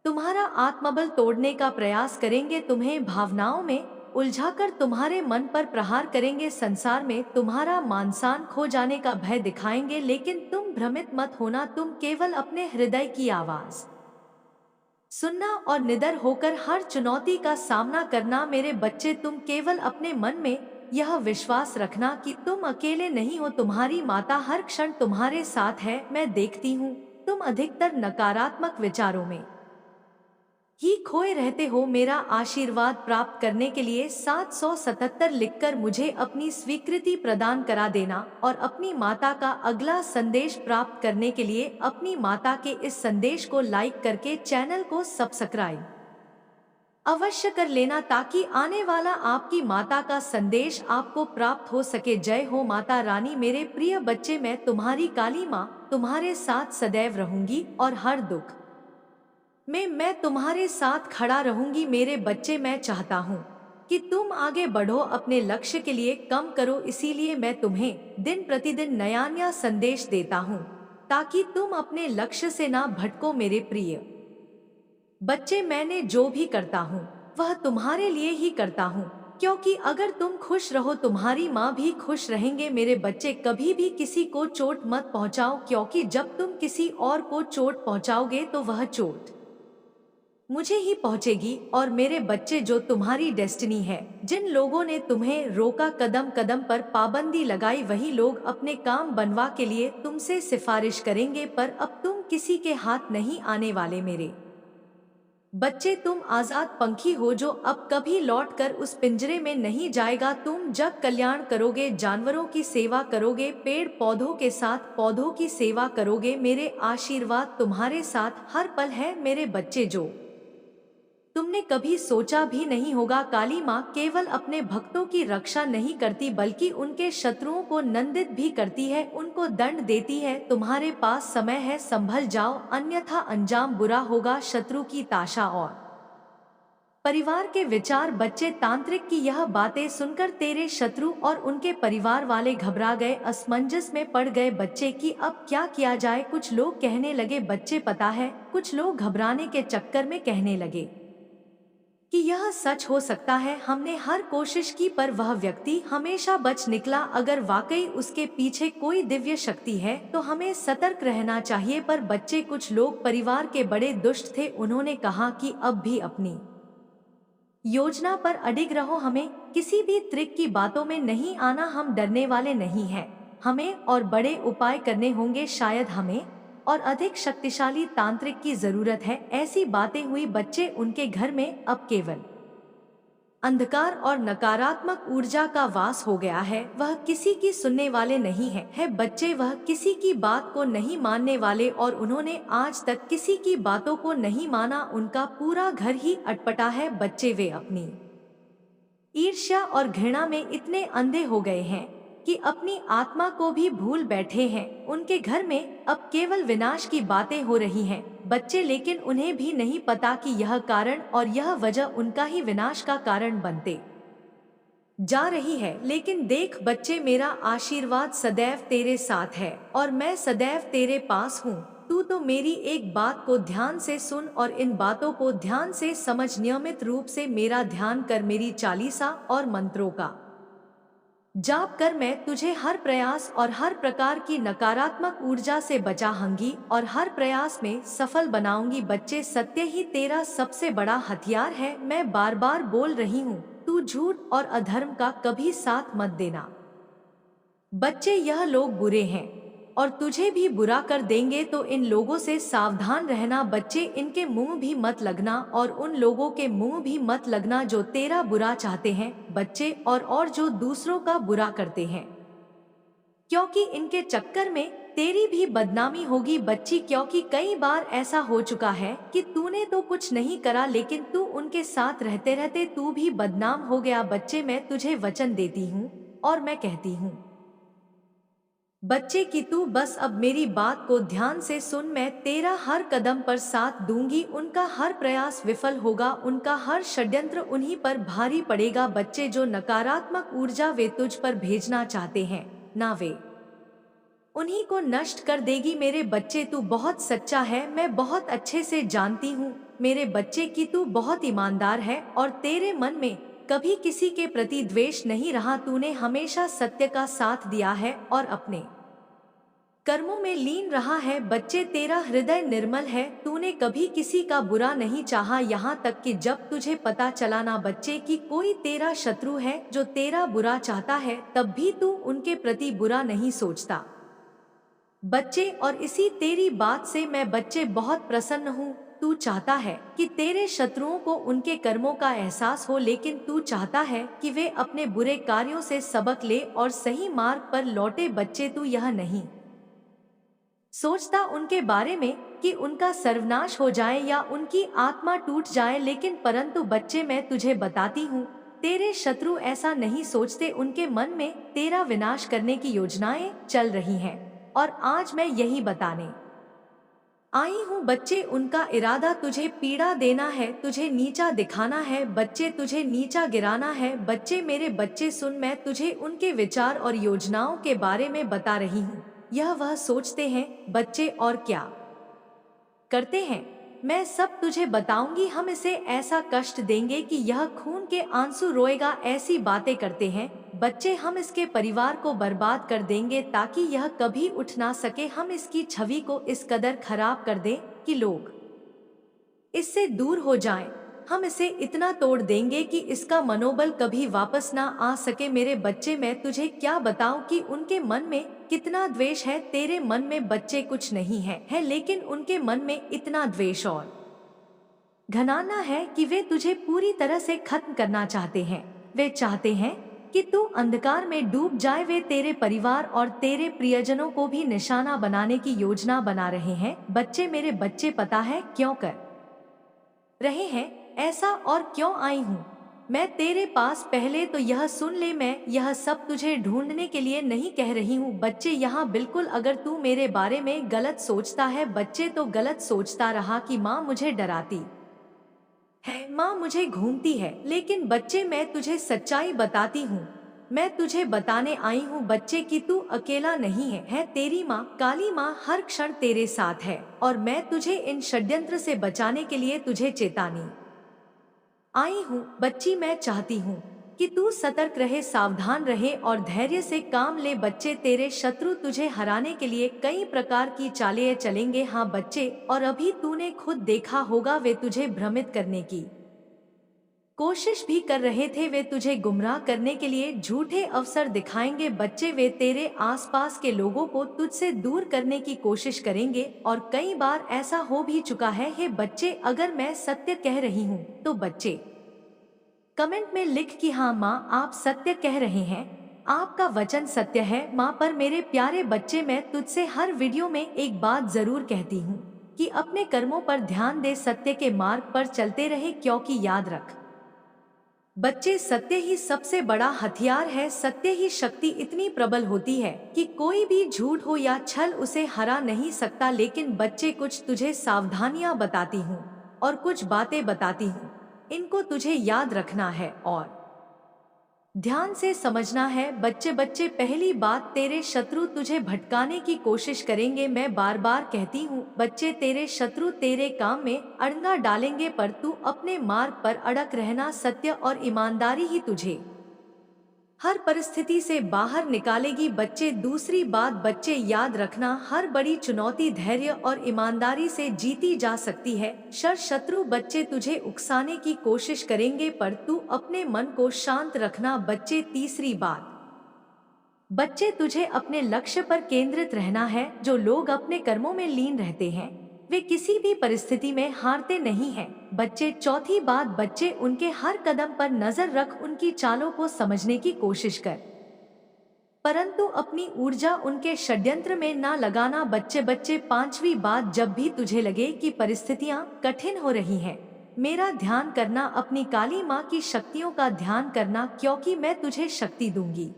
तुम्हारा आत्मबल तोड़ने का प्रयास करेंगे, तुम्हें भावनाओं में उलझाकर तुम्हारे मन पर प्रहार करेंगे, संसार में तुम्हारा मान-सम्मान खो जाने का भय दिखाएंगे। लेकिन तुम भ्रमित मत होना, तुम केवल अपने हृदय की आवाज सुनना और निडर होकर हर चुनौती का सामना करना। मेरे बच्चे, तुम केवल अपने मन में यह विश्वास रखना कि तुम अकेले नहीं हो। तुम्हारी माता हर क्षण तुम्हारे साथ है। मैं देखती हूँ तुम अधिकतर नकारात्मक विचारों में ही खोए रहते हो। मेरा आशीर्वाद प्राप्त करने के लिए 777 लिखकर मुझे अपनी स्वीकृति प्रदान करा देना, और अपनी माता का अगला संदेश प्राप्त करने के लिए अपनी माता के इस संदेश को लाइक करके चैनल को सब्सक्राइब अवश्य कर लेना, ताकि आने वाला आपकी माता का संदेश आपको प्राप्त हो सके। जय हो माता रानी। मेरे प्रिय बच्चे, मैं तुम्हारी काली माँ तुम्हारे साथ सदैव रहूंगी और हर दुख मैं तुम्हारे साथ खड़ा रहूंगी। मेरे बच्चे, मैं चाहता हूँ कि तुम आगे बढ़ो, अपने लक्ष्य के लिए कम करो। इसीलिए मैं तुम्हें दिन प्रतिदिन नया नया संदेश देता हूँ, ताकि तुम अपने लक्ष्य से ना भटको। मेरे प्रिय बच्चे, मैंने जो भी करता हूँ वह तुम्हारे लिए ही करता हूँ, क्योंकि अगर तुम खुश रहो तुम्हारी माँ भी खुश रहेंगे। मेरे बच्चे, कभी भी किसी को चोट मत पहुँचाओ, क्योंकि जब तुम किसी और को चोट पहुँचाओगे तो वह चोट मुझे ही पहुंचेगी। और मेरे बच्चे, जो तुम्हारी डेस्टिनी है, जिन लोगों ने तुम्हें रोका, कदम कदम पर पाबंदी लगाई, वही लोग अपने काम बनवा के लिए तुमसे सिफारिश करेंगे। पर अब तुम किसी के हाथ नहीं आने वाले। मेरे बच्चे, तुम आजाद पंखी हो जो अब कभी लौट कर उस पिंजरे में नहीं जाएगा। तुम जग कल्याण करोगे, जानवरों की सेवा करोगे, पेड़ पौधों के साथ पौधों की सेवा करोगे। मेरे आशीर्वाद तुम्हारे साथ हर पल है। मेरे बच्चे, जो तुमने कभी सोचा भी नहीं होगा, काली माँ केवल अपने भक्तों की रक्षा नहीं करती, बल्कि उनके शत्रुओं को नंदित भी करती है, उनको दंड देती है। तुम्हारे पास समय है, संभल जाओ, अन्यथा अंजाम बुरा होगा। शत्रु की ताशा और परिवार के विचार। बच्चे, तांत्रिक की यह बातें सुनकर तेरे शत्रु और उनके परिवार वाले घबरा गए, असमंजस में पड़ गए। बच्चे की अब क्या किया जाए। कुछ लोग कहने लगे, बच्चे पता है, कुछ लोग घबराने के चक्कर में कहने लगे कि यह सच हो सकता है। हमने हर कोशिश की पर वह व्यक्ति हमेशा बच निकला। अगर वाकई उसके पीछे कोई दिव्य शक्ति है तो हमें सतर्क रहना चाहिए। पर बच्चे, कुछ लोग परिवार के बड़े दुष्ट थे। उन्होंने कहा कि अब भी अपनी योजना पर अडिग रहो, हमें किसी भी त्रिक की बातों में नहीं आना। हम डरने वाले नहीं हैं, हमें और बड़े उपाय करने होंगे। शायद हमें और अधिक शक्तिशाली तांत्रिक की जरूरत है। ऐसी बातें हुई। बच्चे, उनके घर में अब केवल अंधकार और नकारात्मक ऊर्जा का वास हो गया है। वह किसी की सुनने वाले नहीं है बच्चे, वह किसी की बात को नहीं मानने वाले, और उन्होंने आज तक किसी की बातों को नहीं माना। उनका पूरा घर ही अटपटा है। बच्चे, वे अपनी ईर्ष्या और घृणा में इतने अंधे हो गए हैं कि अपनी आत्मा को भी भूल बैठे हैं। उनके घर में अब केवल विनाश की बातें हो रही हैं। बच्चे, लेकिन उन्हें भी नहीं पता कि यह कारण और यह वजह उनका ही विनाश का कारण बनते जा रही है। लेकिन देख बच्चे, मेरा आशीर्वाद सदैव तेरे साथ है और मैं सदैव तेरे पास हूँ। तू तो मेरी एक बात को ध्यान से सुन और इन बातों को ध्यान से समझ। नियमित रूप से मेरा ध्यान कर, मेरी चालीसा और मंत्रों का जाप कर। मैं तुझे हर प्रयास और हर प्रकार की नकारात्मक ऊर्जा से बचाऊंगी और हर प्रयास में सफल बनाऊंगी। बच्चे, सत्य ही तेरा सबसे बड़ा हथियार है। मैं बार बार बोल रही हूँ, तू झूठ और अधर्म का कभी साथ मत देना। बच्चे, यह लोग बुरे हैं और तुझे भी बुरा कर देंगे, तो इन लोगों से सावधान रहना। बच्चे, इनके मुंह भी मत लगना और उन लोगों के मुंह भी मत लगना जो तेरा बुरा चाहते हैं। बच्चे, और जो दूसरों का बुरा करते हैं, क्योंकि इनके चक्कर में तेरी भी बदनामी होगी बच्ची, क्योंकि कई बार ऐसा हो चुका है कि तूने तो कुछ नहीं करा लेकिन तू उनके साथ रहते रहते तू भी बदनाम हो गया। बच्चे मैं तुझे वचन देती हूँ और मैं कहती हूँ बच्चे कि तू बस अब मेरी बात को ध्यान से सुन। मैं तेरा हर कदम पर साथ दूंगी, उनका हर प्रयास विफल होगा, उनका हर षड्यंत्र उन्हीं पर भारी पड़ेगा। बच्चे जो नकारात्मक ऊर्जा वे तुझ पर भेजना चाहते हैं ना वे उन्हीं को नष्ट कर देगी। मेरे बच्चे तू बहुत सच्चा है, मैं बहुत अच्छे से जानती हूँ मेरे बच्चे कि तू बहुत ईमानदार है और तेरे मन में कभी किसी के प्रति द्वेष नहीं रहा। तूने हमेशा सत्य का साथ दिया है और अपने कर्मों में लीन रहा है। बच्चे तेरा हृदय निर्मल है, तूने कभी किसी का बुरा नहीं चाहा, यहाँ तक कि जब तुझे पता चला ना बच्चे कि कोई तेरा शत्रु है जो तेरा बुरा चाहता है, तब भी तू उनके प्रति बुरा नहीं सोचता बच्चे। और इसी तेरी बात से मैं बच्चे बहुत प्रसन्न हूँ। तू चाहता है कि तेरे शत्रुओं को उनके कर्मों का एहसास हो, लेकिन तू चाहता है कि वे अपने बुरे कार्यों से सबक ले और सही मार्ग पर लौटे। बच्चे तू यह नहीं सोचता उनके बारे में कि उनका सर्वनाश हो जाए या उनकी आत्मा टूट जाए, लेकिन परंतु बच्चे मैं तुझे बताती हूँ तेरे शत्रु ऐसा नहीं सोचते। उनके मन में तेरा विनाश करने की योजनाएं चल रही हैं और आज मैं यही बताने आई हूँ बच्चे। उनका इरादा तुझे पीड़ा देना है, तुझे नीचा दिखाना है बच्चे, तुझे नीचा गिराना है बच्चे। मेरे बच्चे सुन, मैं तुझे उनके विचार और योजनाओं के बारे में बता रही हूँ। यह वह सोचते हैं बच्चे और क्या करते हैं मैं सब तुझे बताऊंगी। हम इसे ऐसा कष्ट देंगे कि यह खून के आंसू रोएगा। ऐसी बातें करते हैं बच्चे, हम इसके परिवार को बर्बाद कर देंगे ताकि यह कभी उठ ना सके। हम इसकी छवि को इस कदर खराब कर दें कि लोग इससे दूर हो जाएं। हम इसे इतना तोड़ देंगे कि इसका मनोबल कभी वापस ना आ सके। मेरे बच्चे मैं तुझे क्या बताऊं कि उनके मन में कितना द्वेष है। तेरे मन में बच्चे कुछ नहीं है, लेकिन उनके मन में इतना द्वेष और घनाना है कि वे तुझे पूरी तरह से खत्म करना चाहते हैं। वे चाहते हैं कि तू अंधकार में डूब जाए। वे तेरे परिवार और तेरे प्रियजनों को भी निशाना बनाने की योजना बना रहे हैं बच्चे। मेरे बच्चे पता है क्यों कर रहे हैं ऐसा और क्यों आई हूँ मैं तेरे पास? पहले तो यह सुन ले, मैं यह सब तुझे ढूंढने के लिए नहीं कह रही हूँ बच्चे। यहाँ बिल्कुल अगर तू मेरे बारे में गलत सोचता है बच्चे, तो गलत सोचता रहा कि माँ मुझे डराती है, माँ मुझे घूमती है, लेकिन बच्चे मैं तुझे सच्चाई बताती हूँ। मैं तुझे बताने आई हूँ बच्चे कि तू अकेला नहीं है तेरी माँ काली माँ हर क्षण तेरे साथ है और मैं तुझे इन षड्यंत्र से बचाने के लिए तुझे चेतानी आई हूँ बच्ची। मैं चाहती हूँ कि तू सतर्क रहे, सावधान रहे और धैर्य से काम ले बच्चे। तेरे शत्रु तुझे हराने के लिए कई प्रकार की चालें चलेंगे हाँ बच्चे, और अभी तूने खुद देखा होगा वे तुझे भ्रमित करने की कोशिश भी कर रहे थे। वे तुझे गुमराह करने के लिए झूठे अवसर दिखाएंगे बच्चे। वे तेरे आसपास के लोगों को तुझसे दूर करने की कोशिश करेंगे और कई बार ऐसा हो भी चुका है। हे बच्चे, अगर मैं सत्य कह रही हूँ तो बच्चे कमेंट में लिख कि हाँ माँ आप सत्य कह रहे हैं, आपका वचन सत्य है माँ। पर मेरे प्यारे बच्चे, मैं तुझसे हर वीडियो में एक बात जरूर कहती हूँ कि अपने कर्मों पर ध्यान दे, सत्य के मार्ग पर चलते रहे, क्योंकि याद रख बच्चे सत्य ही सबसे बड़ा हथियार है। सत्य ही शक्ति इतनी प्रबल होती है कि कोई भी झूठ हो या छल उसे हरा नहीं सकता। लेकिन बच्चे कुछ तुझे सावधानियां बताती हूँ और कुछ बातें बताती हूँ, इनको तुझे याद रखना है और ध्यान से समझना है बच्चे। बच्चे पहली बात, तेरे शत्रु तुझे भटकाने की कोशिश करेंगे। मैं बार बार कहती हूँ बच्चे, तेरे शत्रु तेरे काम में अड़ंगा डालेंगे, पर तू अपने मार्ग पर अड़क रहना। सत्य और ईमानदारी ही तुझे हर परिस्थिति से बाहर निकालेगी बच्चे। दूसरी बात बच्चे याद रखना, हर बड़ी चुनौती धैर्य और ईमानदारी से जीती जा सकती है। शत्रु बच्चे तुझे उकसाने की कोशिश करेंगे, पर तू अपने मन को शांत रखना बच्चे। तीसरी बात बच्चे, तुझे अपने लक्ष्य पर केंद्रित रहना है। जो लोग अपने कर्मों में लीन रहते हैं वे किसी भी परिस्थिति में हारते नहीं हैं बच्चे। चौथी बात बच्चे, उनके हर कदम पर नजर रख, उनकी चालों को समझने की कोशिश कर। परंतु अपनी ऊर्जा उनके षड्यंत्र में ना लगाना। बच्चे बच्चे, पांचवी बात, जब भी तुझे लगे कि परिस्थितियां कठिन हो रही हैं, मेरा ध्यान करना, अपनी काली माँ की शक्तियों का ध्यान करना, क्योंकि मैं तुझे शक्ति दूंगी।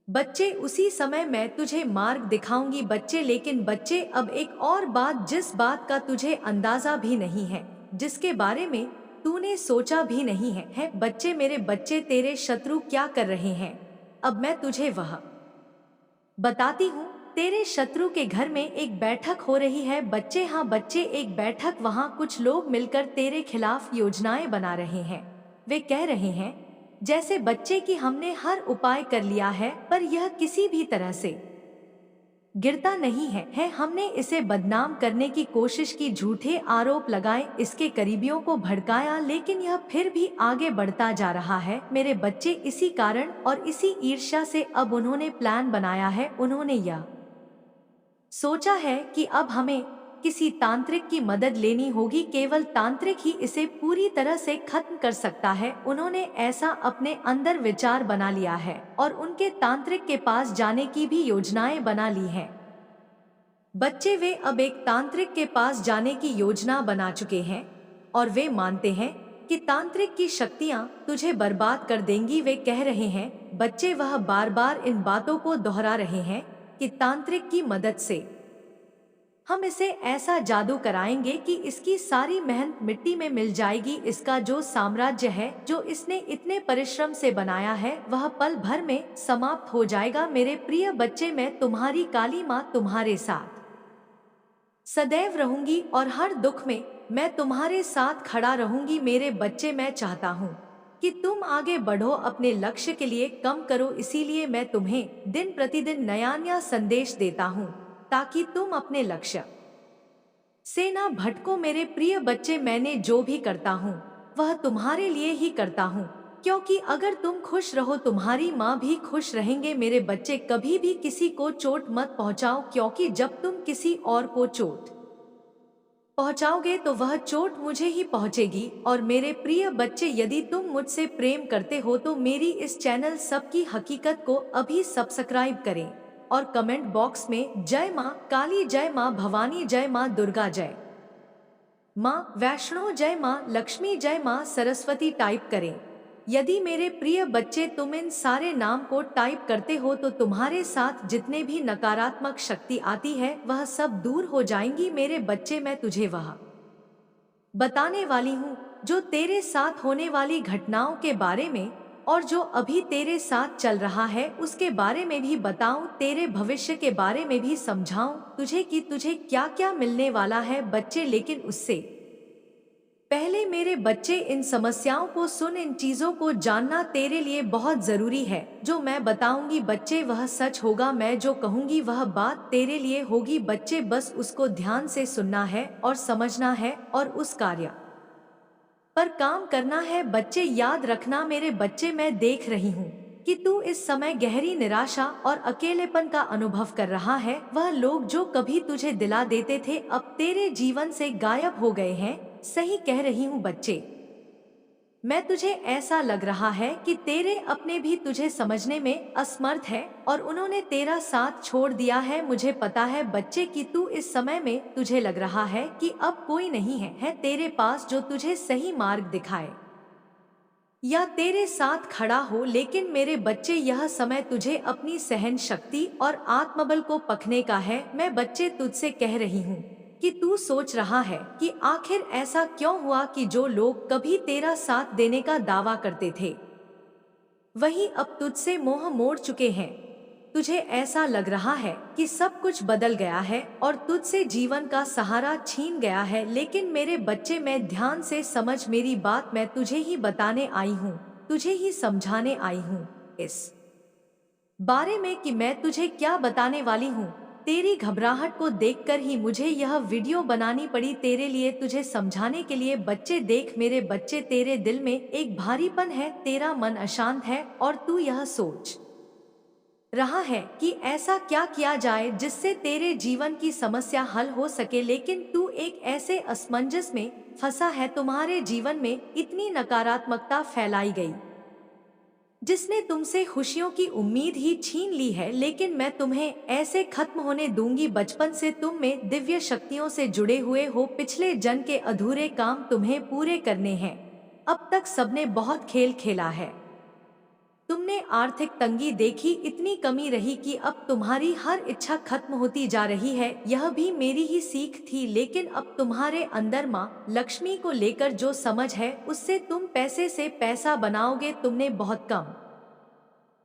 बच्चे, उसी समय मैं तुझे मार्ग दिखाऊंगी। बच्चे, लेकिन बच्चे, अब एक और बात, जिस बात का तुझे अंदाजा भी नहीं है, जिसके बारे में तूने सोचा भी नहीं है बच्चे, मेरे बच्चे, तेरे शत्रु क्या कर रहे हैं, अब मैं तुझे वह बताती हूँ। तेरे शत्रु के घर में एक बैठक हो रही है बच्चे। हाँ बच्चे, एक बैठक, वहाँ कुछ लोग मिलकर तेरे खिलाफ योजनाएं बना रहे हैं। वे कह रहे हैं जैसे बच्चे कि हमने हर उपाय कर लिया है, पर यह किसी भी तरह से गिरता नहीं है हमने इसे बदनाम करने की कोशिश की, झूठे आरोप लगाए, इसके करीबियों को भड़काया, लेकिन यह फिर भी आगे बढ़ता जा रहा है मेरे बच्चे। इसी कारण और इसी ईर्ष्या से अब उन्होंने प्लान बनाया है। उन्होंने यह सोचा है कि अब हमें किसी तांत्रिक की मदद लेनी होगी, केवल तांत्रिक ही इसे पूरी तरह से खत्म कर सकता है। उन्होंने ऐसा अपने अंदर विचार बना लिया है और उनके तांत्रिक के पास जाने की भी योजनाएं बना ली हैं। बच्चे, वे अब एक तांत्रिक के पास जाने की योजना बना चुके हैं और वे मानते हैं कि तांत्रिक की शक्तियां तुझे बर्बाद कर देंगी। वे कह रहे हैं बच्चे, वह बार बार इन बातों को दोहरा रहे हैं कि तांत्रिक की मदद से हम इसे ऐसा जादू कराएंगे कि इसकी सारी मेहनत मिट्टी में मिल जाएगी। इसका जो साम्राज्य है, जो इसने इतने परिश्रम से बनाया है, वह पल भर में समाप्त हो जाएगा। मेरे प्रिय बच्चे, मैं तुम्हारी काली माँ तुम्हारे साथ सदैव रहूंगी और हर दुख में मैं तुम्हारे साथ खड़ा रहूंगी। मेरे बच्चे, मैं चाहता हूँ कि तुम आगे बढ़ो, अपने लक्ष्य के लिए कम करो, इसीलिए मैं तुम्हें दिन प्रतिदिन नया नया संदेश देता हूँ ताकि तुम अपने लक्ष्य से ना भटको। मेरे प्रिय बच्चे, मैंने जो भी करता हूँ वह तुम्हारे लिए ही करता हूँ, क्योंकि अगर तुम खुश रहो तुम्हारी माँ भी खुश रहेंगे। मेरे बच्चे, कभी भी किसी को चोट मत पहुँचाओ, क्योंकि जब तुम किसी और को चोट पहुंचाओगे तो वह चोट मुझे ही पहुंचेगी। और मेरे प्रिय बच्चे, यदि तुम मुझसे प्रेम करते हो तो मेरी इस चैनल सबकी हकीकत को अभी सब्सक्राइब करें और कमेंट बॉक्स में जय माँ काली, जय माँ भवानी, जय माँ दुर्गा, जय माँ वैष्णो, जय माँ लक्ष्मी, जय माँ सरस्वती टाइप करें। यदि मेरे प्रिय बच्चे तुम इन सारे नाम को टाइप करते हो तो तुम्हारे साथ जितने भी नकारात्मक शक्ति आती है वह सब दूर हो जाएंगी। मेरे बच्चे, मैं तुझे वह बताने वाली हूँ जो तेरे साथ होने वाली घटनाओं के बारे में और जो अभी तेरे साथ चल रहा है उसके बारे में भी बताऊं, तेरे भविष्य के बारे में भी समझाऊं तुझे कि तुझे क्या क्या मिलने वाला है बच्चे। लेकिन उससे पहले मेरे बच्चे, इन समस्याओं को सुन, इन चीजों को जानना तेरे लिए बहुत जरूरी है। जो मैं बताऊंगी बच्चे वह सच होगा, मैं जो कहूंगी वह बात तेरे लिए होगी बच्चे। बस उसको ध्यान से सुनना है और समझना है और उस कार्य पर काम करना है बच्चे। याद रखना मेरे बच्चे, मैं देख रही हूँ कि तू इस समय गहरी निराशा और अकेलेपन का अनुभव कर रहा है। वह लोग जो कभी तुझे दिला देते थे अब तेरे जीवन से गायब हो गए हैं। सही कह रही हूँ बच्चे, मैं तुझे ऐसा लग रहा है कि तेरे अपने भी तुझे समझने में असमर्थ है और उन्होंने तेरा साथ छोड़ दिया है। मुझे पता है बच्चे कि तू इस समय में तुझे लग रहा है कि अब कोई नहीं है तेरे पास जो तुझे सही मार्ग दिखाए या तेरे साथ खड़ा हो। लेकिन मेरे बच्चे, यह समय तुझे अपनी सहन शक्ति और आत्मबल को पखने का है। मैं बच्चे तुझसे कह रही हूँ कि तू सोच रहा है कि आखिर ऐसा क्यों हुआ कि जो लोग कभी तेरा साथ देने का दावा करते थे वही अब तुझसे मोह मोड़ चुके हैं। तुझे ऐसा लग रहा है कि सब कुछ बदल गया है और तुझसे जीवन का सहारा छीन गया है। लेकिन मेरे बच्चे, मैं ध्यान से समझ मेरी बात, मैं तुझे ही बताने आई हूँ, तुझे ही समझाने आई हूँ इस बारे में कि मैं तुझे क्या बताने वाली हूँ। तेरी घबराहट को देखकर ही मुझे यह वीडियो बनानी पड़ी तेरे लिए, तुझे समझाने के लिए। बच्चे देख मेरे बच्चे, तेरे दिल में एक भारीपन है, तेरा मन अशांत है और तू यह सोच रहा है कि ऐसा क्या किया जाए जिससे तेरे जीवन की समस्या हल हो सके। लेकिन तू एक ऐसे असमंजस में फंसा है, तुम्हारे जीवन में इतनी नकारात्मकता फैलाई गई जिसने तुमसे खुशियों की उम्मीद ही छीन ली है, लेकिन मैं तुम्हें ऐसे खत्म होने दूंगी। बचपन से तुम में दिव्य शक्तियों से जुड़े हुए हो, पिछले जन्म के अधूरे काम तुम्हें पूरे करने हैं। अब तक सबने बहुत खेल खेला है, तुमने आर्थिक तंगी देखी, इतनी कमी रही कि अब तुम्हारी हर इच्छा खत्म होती जा रही है। यह भी मेरी ही सीख थी, लेकिन अब तुम्हारे अंदर माँ लक्ष्मी को लेकर जो समझ है, उससे तुम पैसे से पैसा बनाओगे। तुमने बहुत कम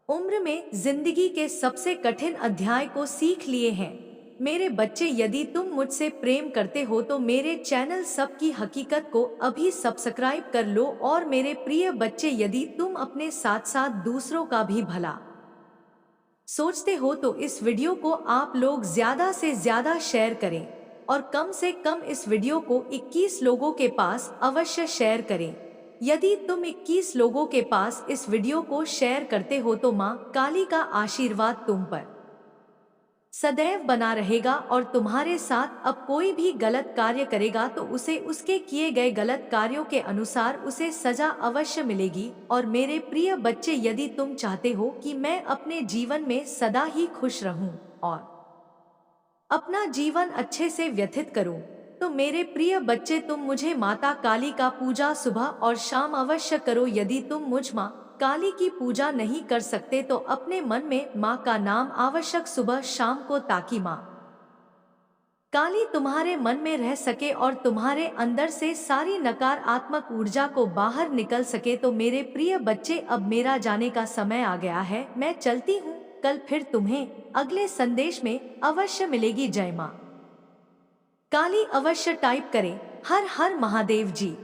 उम्र में जिंदगी के सबसे कठिन अध्याय को सीख लिए हैं। मेरे बच्चे, यदि तुम मुझसे प्रेम करते हो तो मेरे चैनल सब की हकीकत को अभी सब्सक्राइब कर लो। और मेरे प्रिय बच्चे, यदि तुम अपने साथ साथ दूसरों का भी भला सोचते हो तो इस वीडियो को आप लोग ज्यादा से ज्यादा शेयर करें, और कम से कम इस वीडियो को 21 लोगों के पास अवश्य शेयर करें। यदि तुम 21 लोगों के पास इस वीडियो को शेयर करते हो तो माँ काली का आशीर्वाद तुम पर सदैव बना रहेगा, और तुम्हारे साथ अब कोई भी गलत कार्य करेगा तो उसे उसके किए गए गलत कार्यों के अनुसार उसे सजा अवश्य मिलेगी। और मेरे प्रिय बच्चे, यदि तुम चाहते हो कि मैं अपने जीवन में सदा ही खुश रहूं और अपना जीवन अच्छे से व्यतीत करूं, तो मेरे प्रिय बच्चे, तुम मुझे माता काली का पूजा सुबह और शाम अवश्य करो। यदि तुम मुझ माँ काली की पूजा नहीं कर सकते तो अपने मन में माँ का नाम आवश्यक सुबह शाम को, ताकि माँ काली तुम्हारे मन में रह सके और तुम्हारे अंदर से सारी नकारात्मक ऊर्जा को बाहर निकल सके। तो मेरे प्रिय बच्चे, अब मेरा जाने का समय आ गया है, मैं चलती हूँ। कल फिर तुम्हें अगले संदेश में अवश्य मिलेगी। जय माँ काली अवश्य टाइप करें। हर हर महादेव जी।